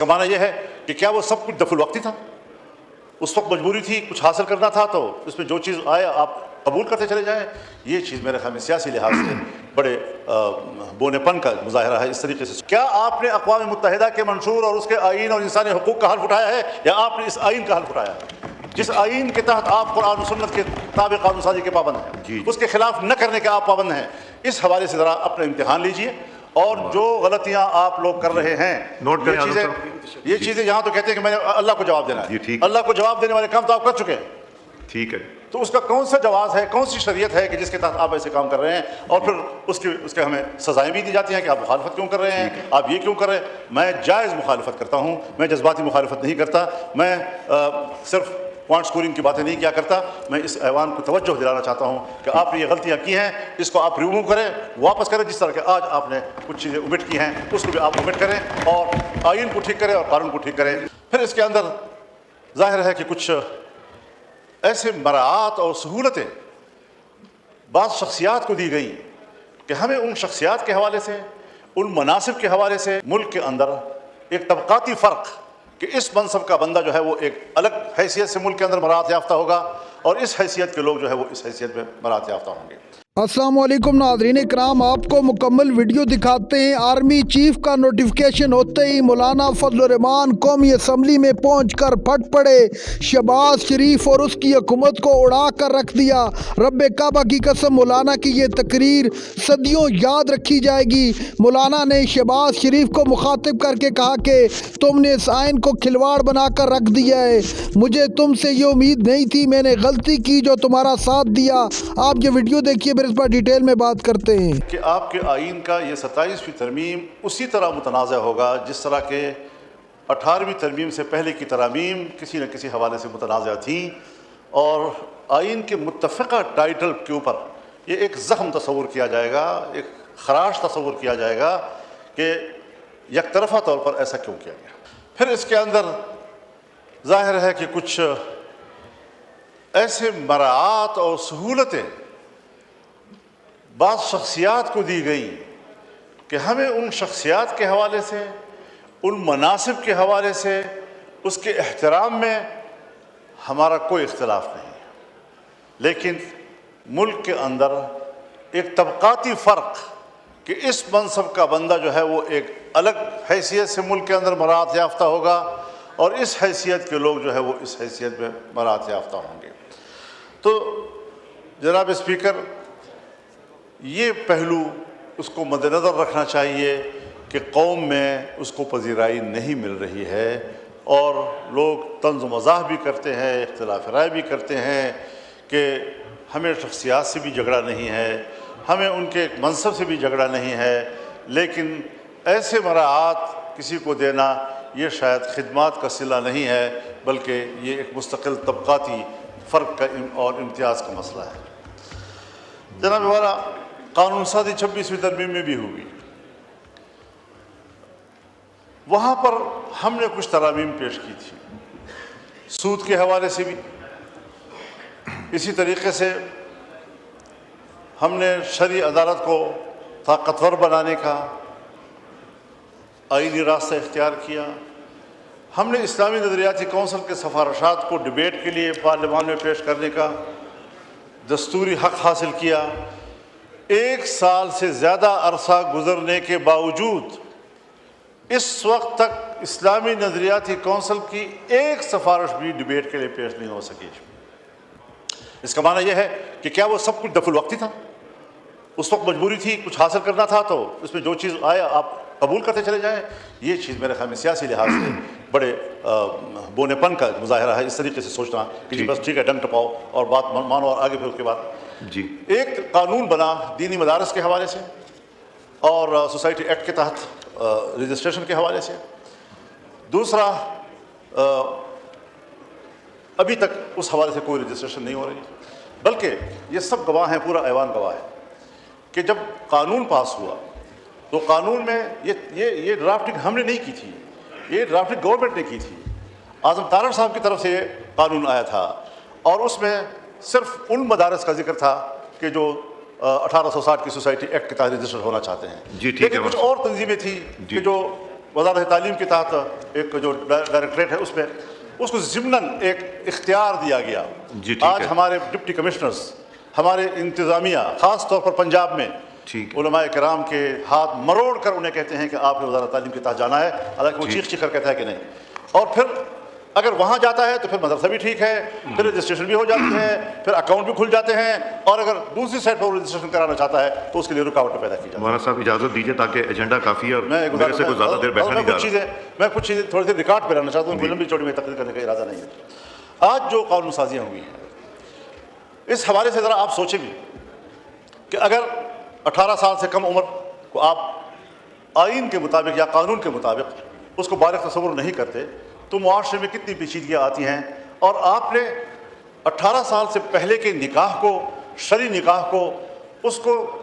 का माना यह है कि क्या वो सब कुछ दफुल वक्ती था, उस वक्त मजबूरी थी, कुछ हासिल करना था तो उसमें जो चीज़ आए आप कबूल करते चले जाएं। ये चीज़ मेरे ख्याल में सियासी लिहाज से बड़े बोनेपन का मुजाहरा है। इस तरीके से क्या आपने अक़वाम मुत्तहिदा के मंशूर और उसके आइन और इंसानी हुकूक का हल्फ उठाया है, या आपने इस आइन का हल्फ उठाया है जिस आइन के तहत आप कुरान और सुन्नत के ताबे कानून साजी के पाबंद हैं, उसके खिलाफ न करने के आप पाबंद हैं। इस हवाले से ज़रा अपना इम्तिहान लीजिए और जो गलतियां आप लोग कर रहे हैं, नोट ये चीज़ें यहाँ तो कहते हैं कि मैंने अल्लाह को जवाब देना है, अल्लाह को जवाब देने वाले काम तो आप कर चुके हैं। ठीक है, तो उसका कौन सा जवाब है, कौन सी शरीयत है कि जिसके तहत आप ऐसे काम कर रहे हैं, और फिर उसके हमें सजाएं भी दी जाती हैं कि आप मुखालफत क्यों कर रहे हैं, आप ये क्यों कर रहे हैं। मैं जायज़ मुखालफत करता हूँ, मैं जज्बाती मुखालफत नहीं करता, मैं सिर्फ पॉइंट स्कोरिंग की बातें नहीं किया करता। मैं इस ऐवान को तवज्जो दिलाना चाहता हूँ कि आपने ये गलतियाँ की हैं, इसको आप रिमूव करें, वापस करें। जिस तरह के आज आपने कुछ चीज़ें ओमिट की हैं उसको भी आप ओमिट करें और आइन को ठीक करें और कानून को ठीक करें। फिर इसके अंदर ज़ाहिर है कि कुछ ऐसे मराआत और सहूलतें बाज़ शख्सियात को दी गई कि हमें उन शख्सियात के हवाले से, उन मनासिब के हवाले से मुल्क के अंदर एक तबक़ाती फ़र्क कि इस मनसब का बंदा जो है वो एक अलग हैसियत से मुल्क के अंदर मरात याफ्ता होगा और इस हैसियत के लोग जो है वो इस हैसियत में मरात याफ्ता होंगे। अस्सलाम वालेकुम नाज़रीन इकराम, आपको मुकम्मल वीडियो दिखाते हैं। आर्मी चीफ का नोटिफिकेशन होते ही मौलाना फजल रहमान कौमी असम्बली में पहुंचकर फट पड़े। शहबाज शरीफ और उसकी हुकूमत को उड़ा कर रख दिया। रब्बे काबा की कसम, मौलाना की ये तकरीर सदियों याद रखी जाएगी। मौलाना ने शहबाज शरीफ को मुखातिब करके कहा कि तुमने इस आइन को खिलवाड़ बना कर रख दिया है, मुझे तुमसे ये उम्मीद नहीं थी, मैंने गलती की जो तुम्हारा साथ दिया। आप ये वीडियो देखिए, फिर इस पर डिटेल में बात करते हैं कि आपके आइन का ये 27वीं तरमीम उसी तरह मुतनाज़ होगा जिस तरह के 18वीं तरमीम से पहले की तरामीम किसी न किसी हवाले से मुतनाज़ थी, और आइन के मुत्तफ़क़ा टाइटल के ऊपर ये एक ज़ख्म तस्वुर किया जाएगा, एक खराश तस्वुर किया जाएगा कि यकतरफ़ा तौर पर ऐसा क्यों किया गया। फिर इसके अंदर ज़ाहिर है कि कुछ ऐसे मराआत और सहूलतें बाज़ शख्सियात को दी गई कि हमें उन शख्सियात के हवाले से, उन मनासिब के हवाले से, उसके एहतराम में हमारा कोई इख्तिलाफ़ नहीं, लेकिन मुल्क के अंदर एक तबक़ाती फ़र्क कि इस मनसब का बंदा जो है वो एक अलग हैसियत से मुल्क के अंदर मरात याफ्ता होगा और इस हैसियत के लोग जो है वो इस हैसियत में मरात याफ्ता होंगे। तो जनाब स्पीकर, ये पहलू उसको मद्देनज़र रखना चाहिए कि कौम में उसको पजीराई नहीं मिल रही है और लोग तंज़ मज़ाह भी करते हैं, इख्तिलाफ़ राय भी करते हैं कि हमें शख्सियात से भी झगड़ा नहीं है, हमें उनके मनसब से भी झगड़ा नहीं है, लेकिन ऐसे मराआत किसी को देना ये शायद खिदमात का सिला नहीं है, बल्कि ये एक मुस्तकिल तबक़ाती फ़र्क का और इम्तियाज़ का मसला है। जनाब वाला, कानून साज़ी 26वीं तरमीम में भी हुई, वहाँ पर हमने कुछ तरामीम पेश की थी, सूद के हवाले से भी। इसी तरीके से हमने शरई अदालत को ताकतवर बनाने का आईनी रास्ता इख्तियार किया। हमने इस्लामी नज़रियाती कौंसिल के सिफारिशात को डिबेट के लिए पार्लियामान में पेश करने का दस्तूरी हक़ हासिल किया। 1 साल से ज़्यादा अरसा गुज़रने के बावजूद इस वक्त तक इस्लामी नज़रियाती कौंसिल की एक सिफारिश भी डिबेट के लिए पेश नहीं हो सकी। इसका माना यह है कि क्या वो सब कुछ दफुल वक्ती था, उस वक्त मजबूरी थी, कुछ हासिल करना था तो उसमें जो चीज़ आए आप कबूल करते चले जाएं। ये चीज़ मेरे ख्याल में सियासी लिहाज से बड़े बोनेपन का मुजाहरा है। इस तरीके से सोचना कि जी बस ठीक है, डंग टपाओ और बात मानो और आगे फिर उसके बाद जी। एक कानून बना दीनी मदारस के हवाले से और सोसाइटी एक्ट के तहत रजिस्ट्रेशन के हवाले से। दूसरा, अभी तक उस हवाले से कोई रजिस्ट्रेशन नहीं हो रही, बल्कि ये सब गवाह हैं, पूरा ऐवान गवाह है कि जब कानून पास हुआ तो कानून में ये ड्राफ्टिंग हमने नहीं की थी, ये ड्राफ्टिंग गवर्नमेंट ने की थी। आज़म तारड़ साहब की तरफ से ये कानून आया था और उसमें सिर्फ उन मदारस का जिक्र था कि जो 1860 की सोसाइटी एक्ट के तहत रजिस्टर होना चाहते हैं। जी, ठीक लेकिन है। कुछ और तंजीमें थी कि जो वजारत तालीम के तहत एक जो डायरेक्टरेट है उसमें उसको ज़िम्नन एक इख्तियार दिया गया। जी, ठीक आज है। हमारे डिप्टी कमिश्नर्स, हमारे इंतज़ामिया, ख़ास तौर पर पंजाब में ठीक। उलमाए किराम के हाथ मरोड़ कर उन्हें कहते हैं कि आपने वजारत तालीम के तहत जाना है, हालांकि वो ठीक। चीख कर कहता है कि नहीं। और फिर अगर वहाँ जाता है तो फिर मदरसा भी ठीक है, फिर रजिस्ट्रेशन भी हो जाती है, फिर अकाउंट भी खुल जाते हैं, और अगर दूसरी साइड पर वो रजिस्ट्रेशन कराना चाहता है तो उसके लिए रुकावटें पैदा की जाती हैं। मौलाना साहब इजाज़त दीजिए ताकि एजेंडा काफ़ी है और मैं मेरे से कुछ ज़्यादा देर बैठा नहीं जा रहा। कुछ चीज़ें थोड़ी देर रिकॉर्ड पे रहना चाहता हूँ, लंबी चौड़ी में तकरीर करने का इरादा नहीं है। आज जो कानून साजियाँ हुई हैं, इस हवाले से ज़रा आप सोचें भी कि अगर 18 साल से कम उम्र को आप आइन के मुताबिक या कानून के मुताबिक उसको बालिग तस्वुर नहीं करते तो मुआशरे में कितनी पेचीदगियाँ आती हैं। और आपने 18 साल से पहले के निकाह को, शरई निकाह को, उसको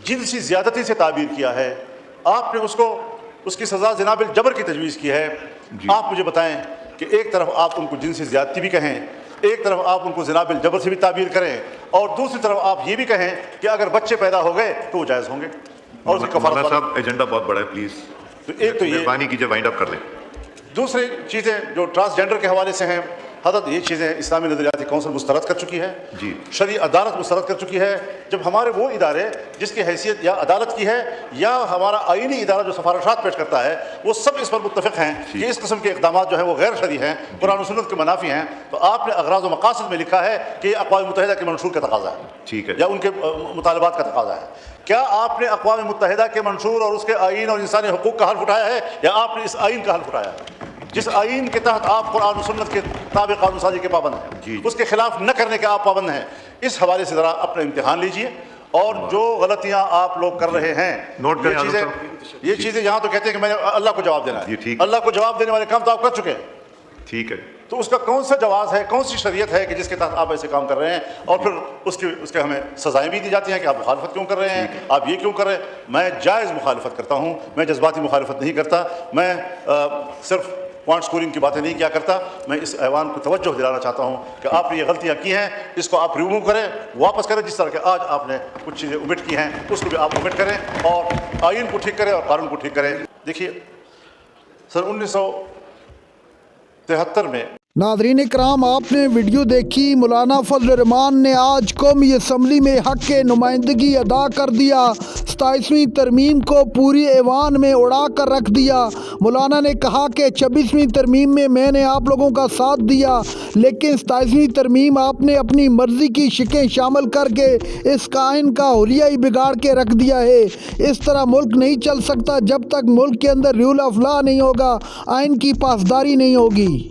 जिनसी ज़्यादती से ताबीर किया है, आपने उसको उसकी सज़ा ज़िनाबिल जबर की तजवीज़ की है। आप मुझे बताएं कि एक तरफ आप उनको जिनसी ज़्यादती भी कहें, एक तरफ आप उनको ज़िनाबिल जबर से भी ताबीर करें, और दूसरी तरफ आप ये भी कहें कि अगर बच्चे पैदा हो गए तो वो जायज़ होंगे और उसकी मौलाना कफ़ारत। साहब एजेंडा बहुत बड़ा है, प्लीज़ तो एक तो ये, मेहरबानी कीजिए वाइंड अप कर लें। दूसरी चीज़ें जो ट्रांसजेंडर के हवाले से हैं, हज़रत ये चीज़ें इस्लामी नज़रियाती कौंसिल मुस्तरद कर चुकी है जी। शरई अदालत मुस्तरद कर चुकी है। जब हमारे वो इदारे जिसकी हैसियत या अदालत की है या हमारा आइनी इदारा जो सिफारिशात पेश करता है, वो सब इस पर मुत्तफ़िक़ हैं कि इस किस्म के इक़दाम जो हैं वो गैर शरई हैं, कुरान और सुन्नत के मनाफी हैं, तो आपने अग़राज़ व मक़ासिद में लिखा है कि अक़वाम मुत्तहिदा के मंशूर का तक़ाज़ा है, ठीक है, या उनके मुतालबात का तक़ाज़ा है। क्या आपने अक़वाम मुत्तहिदा के मंशूर और उसके आइन और इंसानी हुकूक़ का हल्फ़ उठाया है, या आपने इस आइन का हल्फ़ उठाया है जिस आइन के तहत आप कुरान और सुन्नत के ताबिक़ कानून साज़ी के पाबंद हैं, उसके खिलाफ न करने के आप पाबंद हैं? इस हवाले से ज़रा अपना इम्तिहान लीजिए। और जो गलतियाँ आप लोग कर रहे हैं, नोट करें ये चीज़ें यहाँ तो कहते हैं कि मैंने अल्लाह को जवाब देना है, अल्लाह को जवाब देने वाले काम तो आप कर चुके हैं, ठीक है, तो उसका कौन सा जवाज़ है, कौन सी शरीयत है कि जिसके तहत आप ऐसे काम कर रहे हैं, और फिर उसके हमें सज़ाएँ भी दी जाती हैं कि आप मुखालफत क्यों कर रहे हैं, आप ये क्यों कर रहे हैं? मैं जायज़ मुखालफत करता हूँ, मैं जज्बाती मुखालफत नहीं करता, मैं सिर्फ पॉइंट स्कोरिंग की बातें नहीं किया करता। मैं इस ऐवान को तवज्जो दिलाना चाहता हूँ कि आपने ये गलतियाँ की हैं, इसको आप रिमूव करें, वापस करें। जिस तरह के आज आपने कुछ चीज़ें ओमिट की हैं उसको भी आप ओमिट करें और आइन को ठीक करें और कानून को ठीक करें। देखिए सर 1973 में नाज़रीन इकराम, आपने वीडियो देखी। मौलाना फजल रहमान ने आज कौमी असम्बली में हक़ के नुमाइंदगी अदा कर दिया। 27वीं तरमीम को पूरी ऐवान में उड़ा कर रख दिया। मौलाना ने कहा कि 26वीं तरमीम में मैंने आप लोगों का साथ दिया, लेकिन 27वीं तरमीम आपने अपनी मर्ज़ी की शिकें शामिल करके इस कायन का हुलिया ही बिगाड़ के रख दिया है। इस तरह मुल्क नहीं चल सकता जब तक मुल्क के अंदर रूल ऑफ लॉ नहीं होगा, आइन की पासदारी नहीं होगी।